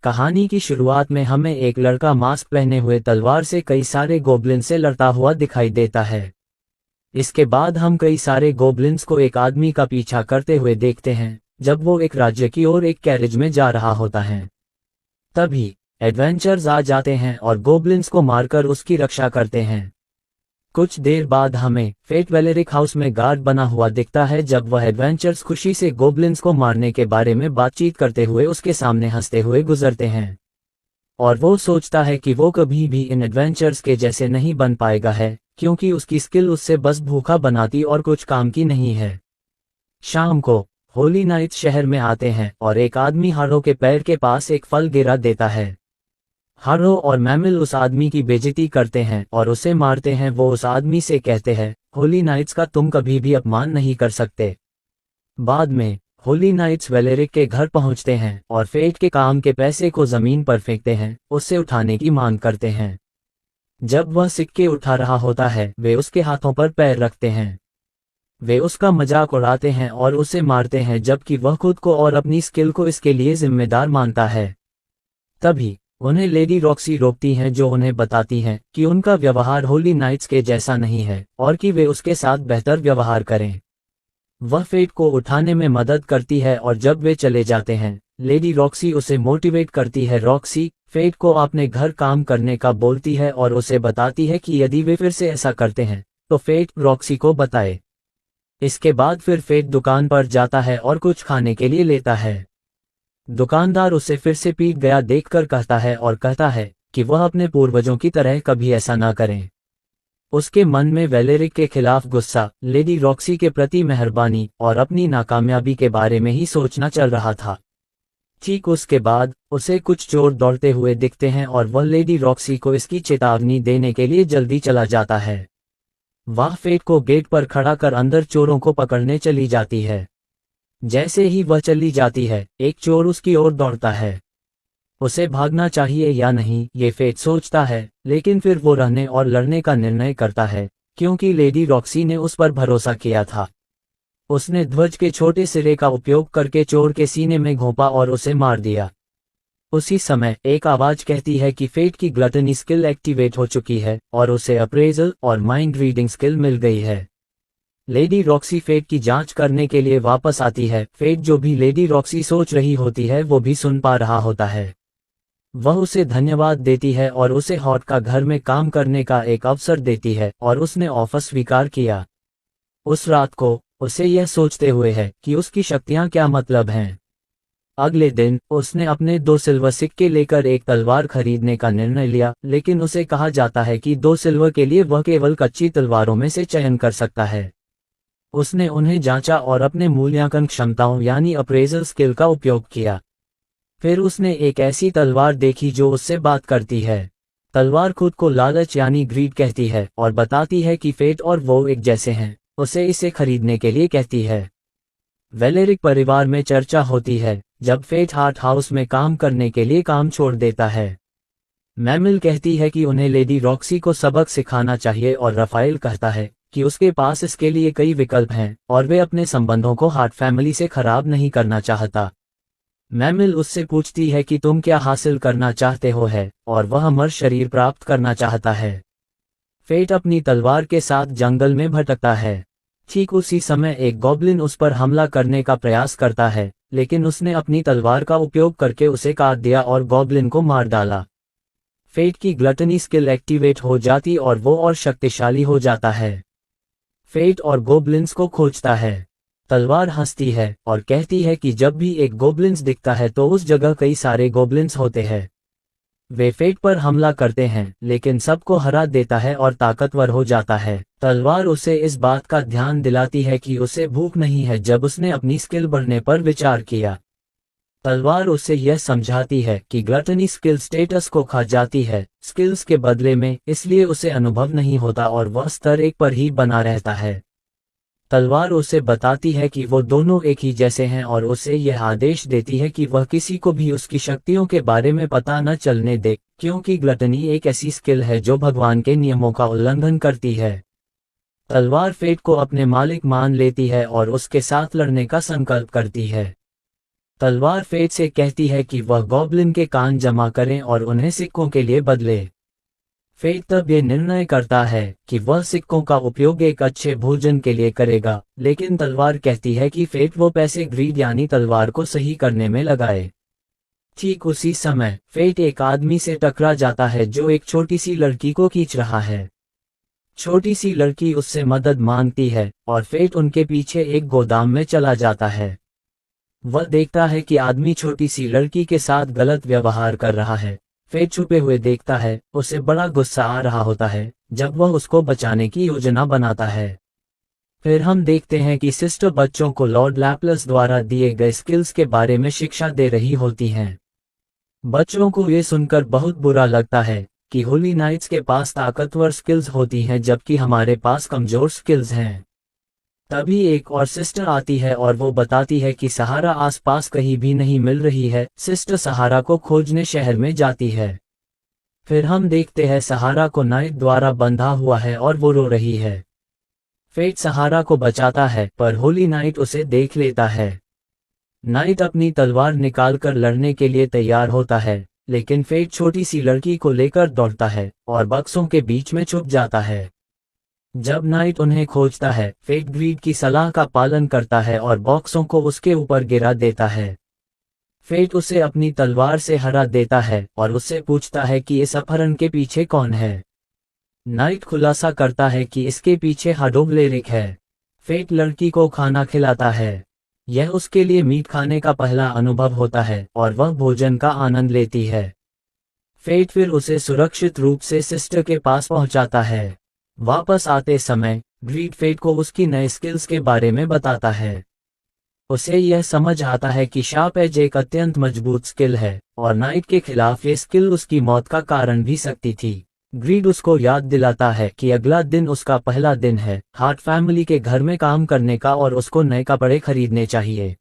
कहानी की शुरुआत में हमें एक लड़का मास्क पहने हुए तलवार से कई सारे गोब्लिन से लड़ता हुआ दिखाई देता है। इसके बाद हम कई सारे गोब्लिन्स को एक आदमी का पीछा करते हुए देखते हैं जब वो एक राज्य की ओर एक कैरेज में जा रहा होता है। तभी एडवेंचर्स आ जाते हैं और गोब्लिन्स को मारकर उसकी रक्षा करते हैं। कुछ देर बाद हमें फेट वेलेरिक हाउस में गार्ड बना हुआ दिखता है जब वह एडवेंचर्स खुशी से गोब्लिन्स को मारने के बारे में बातचीत करते हुए उसके सामने हंसते हुए गुजरते हैं। और वो सोचता है कि वो कभी भी इन एडवेंचर्स के जैसे नहीं बन पाएगा है क्योंकि उसकी स्किल उससे बस भूखा बनाती और कुछ काम की नहीं है। शाम को होली नाइट शहर में आते हैं और एक आदमी हारो के पैर के पास एक फल गिरा देता है। हारो और मैमिल उस आदमी की बेइज्जती करते हैं और उसे मारते हैं। वो उस आदमी से कहते हैं होली नाइट्स का तुम कभी भी अपमान नहीं कर सकते। बाद में होली नाइट्स वेलेरिक के घर पहुंचते हैं और फेट के काम के पैसे को जमीन पर फेंकते हैं, उससे उठाने की मांग करते हैं। जब वह सिक्के उठा रहा होता है वे उसके हाथों पर पैर रखते हैं। वे उसका मजाक उड़ाते हैं और उसे मारते हैं जबकि वह खुद को और अपनी स्किल को इसके लिए जिम्मेदार मानता है। तभी उन्हें लेडी रॉक्सी रोकती हैं जो उन्हें बताती हैं कि उनका व्यवहार होली नाइट्स के जैसा नहीं है और कि वे उसके साथ बेहतर व्यवहार करें। वह फेट को उठाने में मदद करती है और जब वे चले जाते हैं लेडी रॉक्सी उसे मोटिवेट करती है। रॉक्सी फेट को अपने घर काम करने का बोलती है और उसे बताती है कि यदि वे फिर से ऐसा करते हैं तो फेट रॉक्सी को बताए। इसके बाद फिर फेट दुकान पर जाता है और कुछ खाने के लिए लेता है। दुकानदार उसे फिर से पीट गया देखकर कहता है कि वह अपने पूर्वजों की तरह कभी ऐसा ना करें। उसके मन में वेलेरिक के खिलाफ गुस्सा, लेडी रॉक्सी के प्रति मेहरबानी और अपनी नाकामयाबी के बारे में ही सोचना चल रहा था। ठीक उसके बाद उसे कुछ चोर दौड़ते हुए दिखते हैं और वह लेडी रॉक्सी को इसकी चेतावनी देने के लिए जल्दी चला जाता है। वह फेट को गेट पर खड़ा कर अंदर चोरों को पकड़ने चली जाती है। जैसे ही वह चली जाती है एक चोर उसकी ओर दौड़ता है। उसे भागना चाहिए या नहीं ये फेट सोचता है, लेकिन फिर वो रहने और लड़ने का निर्णय करता है क्योंकि लेडी रॉक्सी ने उस पर भरोसा किया था। उसने ध्वज के छोटे सिरे का उपयोग करके चोर के सीने में घोंपा और उसे मार दिया। उसी समय एक आवाज कहती है कि फेट की ग्लटनी स्किल एक्टिवेट हो चुकी है और उसे अप्रेजल और माइंड रीडिंग स्किल मिल गई है। लेडी रॉक्सी फेट की जांच करने के लिए वापस आती है। फेट जो भी लेडी रॉक्सी सोच रही होती है वो भी सुन पा रहा होता है। वह उसे धन्यवाद देती है और उसे हॉट का घर में काम करने का एक अवसर देती है और उसने ऑफर स्वीकार किया। उस रात को उसे यह सोचते हुए है कि उसकी शक्तियां क्या मतलब हैं। अगले दिन उसने अपने 2 सिल्वर सिक्के लेकर एक तलवार खरीदने का निर्णय लिया, लेकिन उसे कहा जाता है कि 2 सिल्वर के लिए वह केवल कच्ची तलवारों में से चयन कर सकता है। उसने उन्हें जांचा और अपने मूल्यांकन क्षमताओं यानी अप्रेजल स्किल का उपयोग किया। फिर उसने एक ऐसी तलवार देखी जो उससे बात करती है। तलवार खुद को लालच यानी ग्रीड कहती है और बताती है कि फेट और वो एक जैसे हैं। उसे इसे खरीदने के लिए कहती है। वेलेरिक परिवार में चर्चा होती है जब फेट हार्ट हाउस में काम करने के लिए काम छोड़ देता है। मैमिल कहती है कि उन्हें लेडी रॉक्सी को सबक सिखाना चाहिए और रफाइल कहता है कि उसके पास इसके लिए कई विकल्प हैं और वे अपने संबंधों को हार्ट फैमिली से खराब नहीं करना चाहता। मैमिल उससे पूछती है कि तुम क्या हासिल करना चाहते हो है और वह अमर शरीर प्राप्त करना चाहता है। फेट अपनी तलवार के साथ जंगल में भटकता है। ठीक उसी समय एक गॉब्लिन उस पर हमला करने का प्रयास करता है, लेकिन उसने अपनी तलवार का उपयोग करके उसे काट दिया और गॉब्लिन को मार डाला। फेट की ग्लटनी स्किल एक्टिवेट हो जाती और वो और शक्तिशाली हो जाता है। फेट और गोब्लिन्स को खोजता है। तलवार हंसती है और कहती है कि जब भी एक गोब्लिन्स दिखता है तो उस जगह कई सारे गोब्लिन्स होते हैं। वे फेट पर हमला करते हैं लेकिन सबको हरा देता है और ताकतवर हो जाता है। तलवार उसे इस बात का ध्यान दिलाती है कि उसे भूख नहीं है जब उसने अपनी स्किल बढ़ने पर विचार किया। तलवार उसे यह समझाती है कि ग्लटनी स्किल स्टेटस को खा जाती है स्किल्स के बदले में, इसलिए उसे अनुभव नहीं होता और वह स्तर 1 पर ही बना रहता है। तलवार उसे बताती है कि वो दोनों एक ही जैसे हैं और उसे यह आदेश देती है कि वह किसी को भी उसकी शक्तियों के बारे में पता न चलने दे, क्योंकि ग्लटनी एक ऐसी स्किल है जो भगवान के नियमों का उल्लंघन करती है। तलवार फेट को अपने मालिक मान लेती है और उसके साथ लड़ने का संकल्प करती है। तलवार फेट से कहती है कि वह गॉब्लिन के कान जमा करें और उन्हें सिक्कों के लिए बदले। फेट तब ये निर्णय करता है कि वह सिक्कों का उपयोग एक अच्छे भोजन के लिए करेगा, लेकिन तलवार कहती है कि फेट वो पैसे ग्रीड यानी तलवार को सही करने में लगाए। ठीक उसी समय फेट एक आदमी से टकरा जाता है जो एक छोटी सी लड़की को खींच रहा है। छोटी सी लड़की उससे मदद मांगती है और फेट उनके पीछे एक गोदाम में चला जाता है। वह देखता है कि आदमी छोटी सी लड़की के साथ गलत व्यवहार कर रहा है। फेट छुपे हुए देखता है, उसे बड़ा गुस्सा आ रहा होता है जब वह उसको बचाने की योजना बनाता है। फिर हम देखते हैं कि सिस्टर बच्चों को लॉर्ड लैपलस द्वारा दिए गए स्किल्स के बारे में शिक्षा दे रही होती हैं। बच्चों को ये सुनकर बहुत बुरा लगता है कि होली नाइट्स के पास ताकतवर स्किल्स होती हैं जबकि हमारे पास कमजोर स्किल्स हैं। तभी एक और सिस्टर आती है और वो बताती है कि सहारा आसपास कहीं भी नहीं मिल रही है। सिस्टर सहारा को खोजने शहर में जाती है। फिर हम देखते हैं सहारा को नाइट द्वारा बंधा हुआ है और वो रो रही है। फेट सहारा को बचाता है पर होली नाइट उसे देख लेता है। नाइट अपनी तलवार निकालकर लड़ने के लिए तैयार होता है, लेकिन फेट छोटी सी लड़की को लेकर दौड़ता है और बक्सों के बीच में छुप जाता है। जब नाइट उन्हें खोजता है, फेट ग्रीड की सलाह का पालन करता है और बॉक्सों को उसके ऊपर गिरा देता है। फेट उसे अपनी तलवार से हरा देता है और उससे पूछता है कि इस अपहरण के पीछे कौन है। नाइट खुलासा करता है कि इसके पीछे हाडोग्लेरिक है। फेट लड़की को खाना खिलाता है। यह उसके लिए मीट खाने का पहला अनुभव होता है और वह भोजन का आनंद लेती है। फेट फिर उसे सुरक्षित रूप से सिस्टर के पास पहुंचाता है। वापस आते समय ग्रीड फेट को उसकी नए स्किल्स के बारे में बताता है। उसे यह समझ आता है कि शार्प एज एक अत्यंत मजबूत स्किल है और नाइट के खिलाफ ये स्किल उसकी मौत का कारण भी सकती थी। ग्रीड उसको याद दिलाता है कि अगला दिन उसका पहला दिन है हार्ट फैमिली के घर में काम करने का और उसको नए कपड़े खरीदने चाहिए।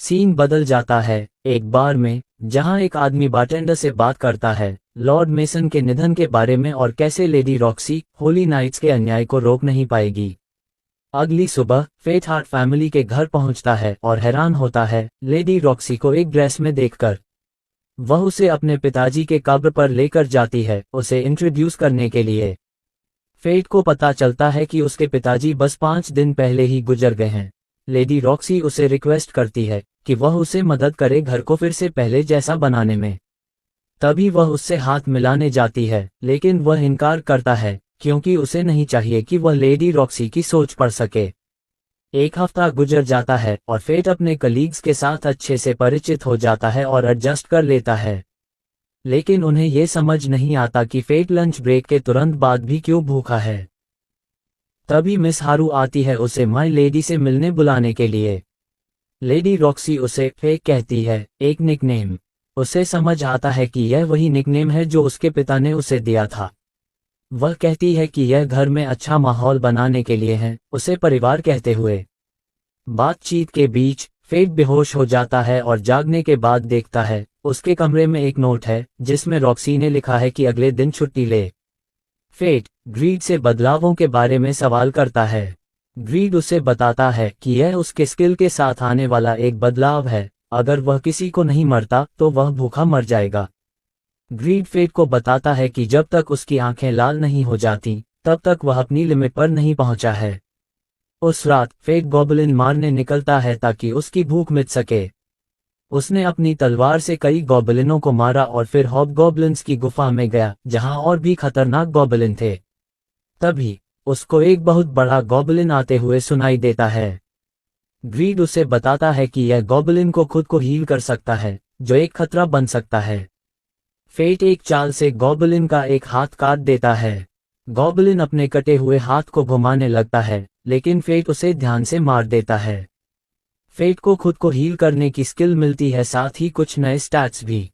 सीन बदल जाता है एक बार में, जहां एक आदमी बारटेंडर से बात करता है लॉर्ड मेसन के निधन के बारे में और कैसे लेडी रॉक्सी होली नाइट्स के अन्याय को रोक नहीं पाएगी। अगली सुबह फेट हार्ट फैमिली के घर पहुंचता है और हैरान होता है लेडी रॉक्सी को एक ड्रेस में देखकर। वह उसे अपने पिताजी के कब्र पर लेकर जाती है उसे इंट्रोड्यूस करने के लिए। फेट को पता चलता है कि उसके पिताजी बस 5 दिन पहले ही गुजर गए हैं। लेडी रॉक्सी उसे रिक्वेस्ट करती है कि वह उसे मदद करे घर को फिर से पहले जैसा बनाने में। तभी वह उससे हाथ मिलाने जाती है, लेकिन वह इनकार करता है क्योंकि उसे नहीं चाहिए कि वह लेडी रॉक्सी की सोच पढ़ सके। एक हफ्ता गुजर जाता है और फेट अपने कलीग्स के साथ अच्छे से परिचित हो जाता है और एडजस्ट कर लेता है, लेकिन उन्हें यह समझ नहीं आता कि फेट लंच ब्रेक के तुरंत बाद भी क्यों भूखा है। तभी मिस हारू आती है उसे माय लेडी से मिलने बुलाने के लिए। लेडी रॉक्सी उसे फेक कहती है, एक निकनेम। उसे समझ आता है कि यह वही निकनेम है जो उसके पिता ने उसे दिया था। वह कहती है कि यह घर में अच्छा माहौल बनाने के लिए है, उसे परिवार कहते हुए। बातचीत के बीच फेट बेहोश हो जाता है और जागने के बाद देखता है उसके कमरे में एक नोट है जिसमें रॉक्सी ने लिखा है कि अगले दिन छुट्टी ले। फेट ग्रीड से बदलावों के बारे में सवाल करता है। ग्रीड उसे बताता है कि यह उसके स्किल के साथ आने वाला एक बदलाव है, अगर वह किसी को नहीं मरता तो वह भूखा मर जाएगा। ग्रीड फेट को बताता है कि जब तक उसकी आंखें लाल नहीं हो जाती तब तक वह अपनी लिमिट पर नहीं पहुंचा है। उस रात फेट गॉबलिन मारने निकलता है ताकि उसकी भूख मिट सके। उसने अपनी तलवार से कई गॉबलिनों को मारा और फिर हॉबगॉब्लिन्स की गुफा में गया जहां और भी खतरनाक गॉबलिन थे। तभी उसको एक बहुत बड़ा गॉबलिन आते हुए सुनाई देता है। ग्रीड उसे बताता है कि यह गॉबलिन को खुद को हील कर सकता है, जो एक खतरा बन सकता है। फेट एक चाल से गॉबलिन का एक हाथ काट देता है। गॉबलिन अपने कटे हुए हाथ को घुमाने लगता है, लेकिन फेट उसे ध्यान से मार देता है। फेट को खुद को हील करने की स्किल मिलती है, साथ ही कुछ नए स्टैट्स भी।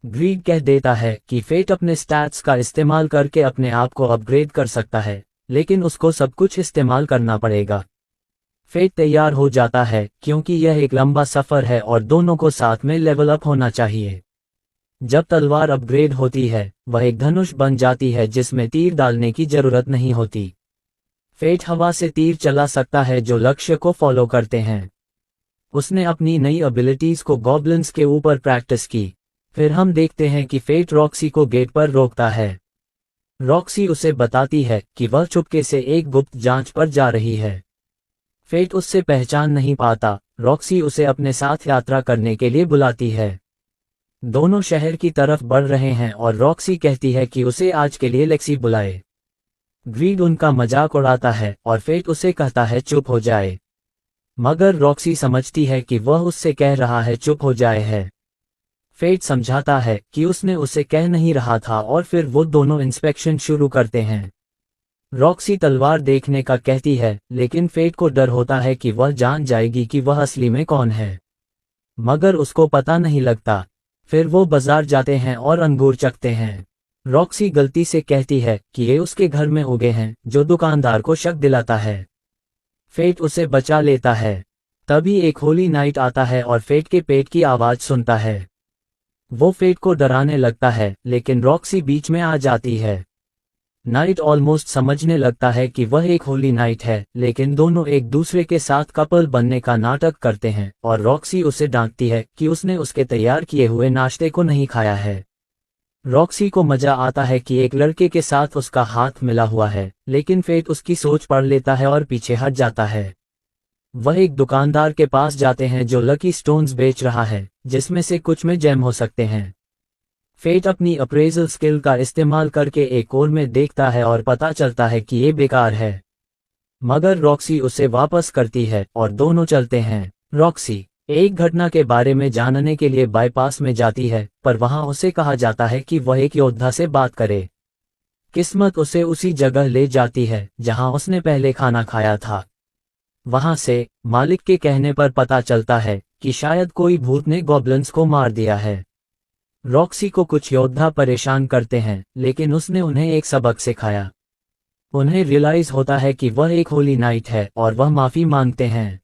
ग्रीड कह देता है कि फेट अपने स्टैट्स का इस्तेमाल करके अपने आप को अपग्रेड कर सकता है, लेकिन उसको सब कुछ इस्तेमाल करना पड़ेगा। फेट तैयार हो जाता है क्योंकि यह एक लंबा सफर है और दोनों को साथ में लेवल अप होना चाहिए। जब तलवार अपग्रेड होती है वह एक धनुष बन जाती है जिसमें तीर डालने की जरूरत नहीं होती। फेट हवा से तीर चला सकता है जो लक्ष्य को फॉलो करते हैं। उसने अपनी नई एबिलिटीज को गॉब्लिन्स के ऊपर प्रैक्टिस की। फिर हम देखते हैं कि फेट रॉक्सी को गेट पर रोकता है। रॉक्सी उसे बताती है कि वह चुपके से एक गुप्त जांच पर जा रही है। फेट उससे पहचान नहीं पाता। रॉक्सी उसे अपने साथ यात्रा करने के लिए बुलाती है। दोनों शहर की तरफ बढ़ रहे हैं और रॉक्सी कहती है कि उसे आज के लिए लेक्सी बुलाए। ग्रीड उनका मजाक उड़ाता है और फेट उसे कहता है चुप हो जाए, मगर रॉक्सी समझती है कि वह उससे कह रहा है चुप हो जाए है। फेट समझाता है कि उसने उसे कह नहीं रहा था और फिर वो दोनों इंस्पेक्शन शुरू करते हैं। रॉक्सी तलवार देखने का कहती है, लेकिन फेट को डर होता है कि वह जान जाएगी कि वह असली में कौन है, मगर उसको पता नहीं लगता। फिर वो बाजार जाते हैं और अंगूर चखते हैं। रॉक्सी गलती से कहती है कि ये उसके घर में उगे हैं, जो दुकानदार को शक दिलाता है। फेट उसे बचा लेता है। तभी एक होली नाइट आता है और फेट के पेट की आवाज सुनता है। वो फेट को डराने लगता है, लेकिन रॉक्सी बीच में आ जाती है। नाइट ऑलमोस्ट समझने लगता है कि वह एक होली नाइट है, लेकिन दोनों एक दूसरे के साथ कपल बनने का नाटक करते हैं और रॉक्सी उसे डांटती है कि उसने उसके तैयार किए हुए नाश्ते को नहीं खाया है। रॉक्सी को मजा आता है कि एक लड़के के साथ उसका हाथ मिला हुआ है, लेकिन फेट उसकी सोच पढ़ लेता है और पीछे हट जाता है। वह एक दुकानदार के पास जाते हैं जो लकी स्टोन्स बेच रहा है, जिसमें से कुछ में जेम हो सकते हैं। फेट अपनी अप्रेजल स्किल का इस्तेमाल करके एक और में देखता है और पता चलता है कि ये बेकार है, मगर रॉक्सी उसे वापस करती है और दोनों चलते हैं। रॉक्सी एक घटना के बारे में जानने के लिए बाईपास में जाती है, पर वहां उसे कहा जाता है कि वह एक योद्धा से बात करे। किस्मत उसे उसी जगह ले जाती है जहां उसने पहले खाना खाया था। वहां से मालिक के कहने पर पता चलता है कि शायद कोई भूत ने गॉब्लिन्स को मार दिया है। रॉक्सी को कुछ योद्धा परेशान करते हैं, लेकिन उसने उन्हें एक सबक सिखाया। उन्हें रियलाइज होता है कि वह एक होली नाइट है और वह माफी मांगते हैं।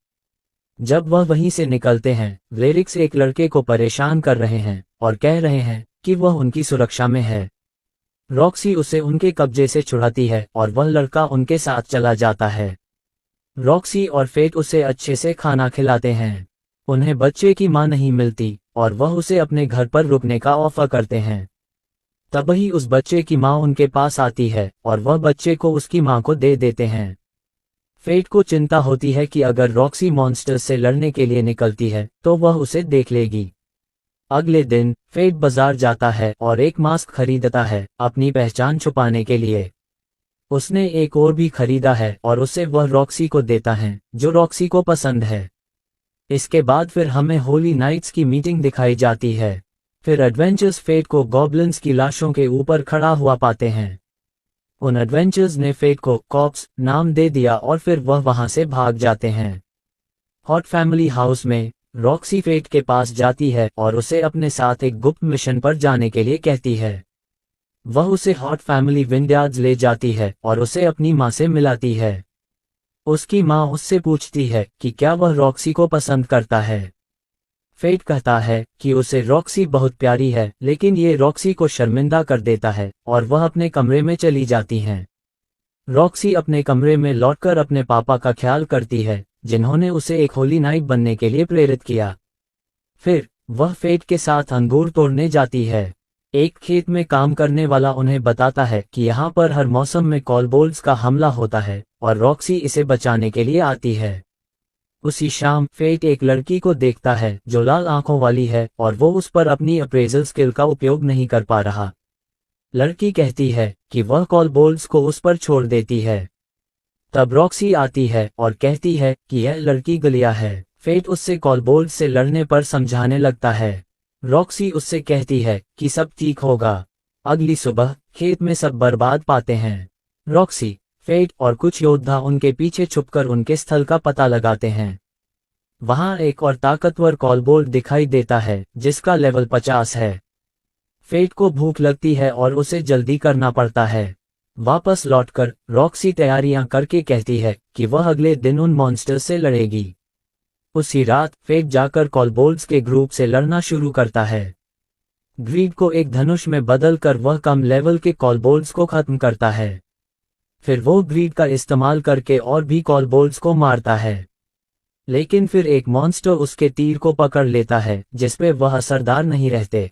जब वह वहीं से निकलते हैं, वेरिक्स एक लड़के को परेशान कर रहे हैं और कह रहे हैं कि वह उनकी सुरक्षा में है। रॉक्सी उसे उनके कब्जे से छुड़ाती है और वह लड़का उनके साथ चला जाता है। रॉक्सी और फेट उसे अच्छे से खाना खिलाते हैं। उन्हें बच्चे की मां नहीं मिलती और वह उसे अपने घर पर रुकने का ऑफर करते हैं। तभी उस बच्चे की मां उनके पास आती है और वह बच्चे को उसकी मां को दे देते हैं। फेट को चिंता होती है कि अगर रॉक्सी मॉन्स्टर से लड़ने के लिए निकलती है तो वह उसे देख लेगी। अगले दिन फेट बाजार जाता है और एक मास्क खरीदता है अपनी पहचान छुपाने के लिए। उसने एक और भी खरीदा है और उसे वह रॉक्सी को देता है, जो रॉक्सी को पसंद है। इसके बाद फिर हमें होली नाइट्स की मीटिंग दिखाई जाती है। फिर एडवेंचर्स फेट को गॉब्लिन्स की लाशों के ऊपर खड़ा हुआ पाते हैं। उन एडवेंचर्स ने फेट को कॉप्स नाम दे दिया और फिर वह वहां से भाग जाते हैं। हॉट फैमिली हाउस में रॉक्सी फेट के पास जाती है और उसे अपने साथ एक गुप्त मिशन पर जाने के लिए कहती है। वह उसे हॉट फैमिली विंडयार्ड्स ले जाती है और उसे अपनी मां से मिलाती है। उसकी मां उससे पूछती है कि क्या वह रॉक्सी को पसंद करता है। फेट कहता है कि उसे रॉक्सी बहुत प्यारी है, लेकिन ये रॉक्सी को शर्मिंदा कर देता है और वह अपने कमरे में चली जाती हैं। रॉक्सी अपने कमरे में लौटकर अपने पापा का ख्याल करती है, जिन्होंने उसे एक होली नाइट बनने के लिए प्रेरित किया। फिर वह फेट के साथ अंगूर तोड़ने जाती है। एक खेत में काम करने वाला उन्हें बताता है कि यहाँ पर हर मौसम में कॉलबोल्ट्स का हमला होता है और रॉक्सी इसे बचाने के लिए आती है। उसी शाम फेट एक लड़की को देखता है जो लाल आंखों वाली है और वो उस पर अपनी अप्रेजल स्किल का उपयोग नहीं कर पा रहा। लड़की कहती है कि वह कॉलबोल्ट्स को उस पर छोड़ देती है। तब रॉक्सी आती है और कहती है कि यह लड़की गलिया है। फेट उससे कॉलबोल्ट्स से लड़ने पर समझाने लगता है। रॉक्सी उससे कहती है कि सब ठीक होगा। अगली सुबह खेत में सब बर्बाद पाते हैं। रॉक्सी, फेट और कुछ योद्धा उनके पीछे छुपकर उनके स्थल का पता लगाते हैं। वहां एक और ताकतवर कॉलबोल्ट दिखाई देता है जिसका लेवल 50 है। फेट को भूख लगती है और उसे जल्दी करना पड़ता है। वापस लौटकर रॉक्सी तैयारियां करके कहती है कि वह अगले दिन उन मॉन्स्टर्स से लड़ेगी। उसी रात फेट जाकर कॉलबोल्ट्स के ग्रुप से लड़ना शुरू करता है। ग्रीड को एक धनुष में बदलकर वह कम लेवल के कॉलबोल्ट्स को खत्म करता है। फिर वो ग्रीड का इस्तेमाल करके और भी कॉलबोल्ट्स को मारता है। लेकिन फिर एक मॉन्स्टर उसके तीर को पकड़ लेता है जिसपे वह असरदार नहीं रहते।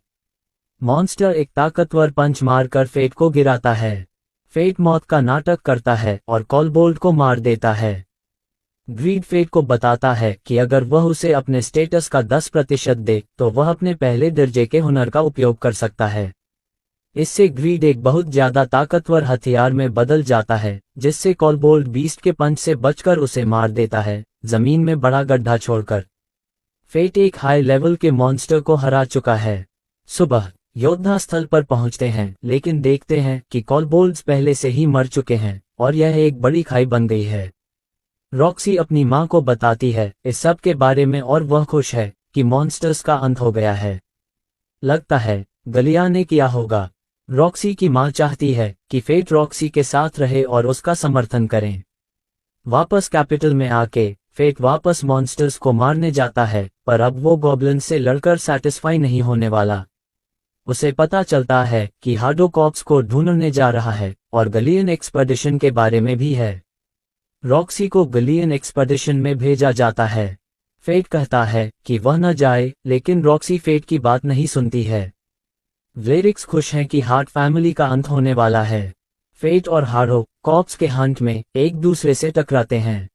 मॉन्स्टर एक ताकतवर पंच मारकर फेट को गिराता है। फेट मौत का नाटक करता है और कोलबोल्ट को मार देता है। ग्रीड फेट को बताता है कि अगर वह उसे अपने स्टेटस का 10% दे तो वह अपने पहले दर्जे के हुनर का उपयोग कर सकता है। इससे ग्रीड एक बहुत ज्यादा ताकतवर हथियार में बदल जाता है, जिससे कोलबोल्ट बीस्ट के पंच से बचकर उसे मार देता है, जमीन में बड़ा गड्ढा छोड़कर। फेट एक हाई लेवल के मॉन्स्टर को हरा चुका है। सुबह योद्धा स्थल पर पहुंचते हैं लेकिन देखते हैं कि कोलबोल्ट्स पहले से ही मर चुके हैं और यह एक बड़ी खाई बन गई है। रॉक्सी अपनी मां को बताती है इस सब के बारे में और वह खुश है कि मॉन्स्टर्स का अंत हो गया है। लगता है गलिया ने किया होगा। रॉक्सी की मां चाहती है कि फेट रॉक्सी के साथ रहे और उसका समर्थन करें। वापस कैपिटल में आके फेट वापस मॉन्स्टर्स को मारने जाता है, पर अब वो गॉब्लिन से लड़कर सैटिस्फाई नहीं होने वाला। उसे पता चलता है कि हार्डो कॉप्स को ढूंढने जा रहा है और गलियन एक्सपेडिशन के बारे में भी है। रॉक्सी को गलियन एक्सपेडिशन में भेजा जाता है। फेट कहता है कि वह न जाए, लेकिन रॉक्सी फेट की बात नहीं सुनती है। वेरिक्स खुश हैं कि हार्ट फैमिली का अंत होने वाला है। फेट और हार्डो कॉप्स के हंट में एक दूसरे से टकराते हैं।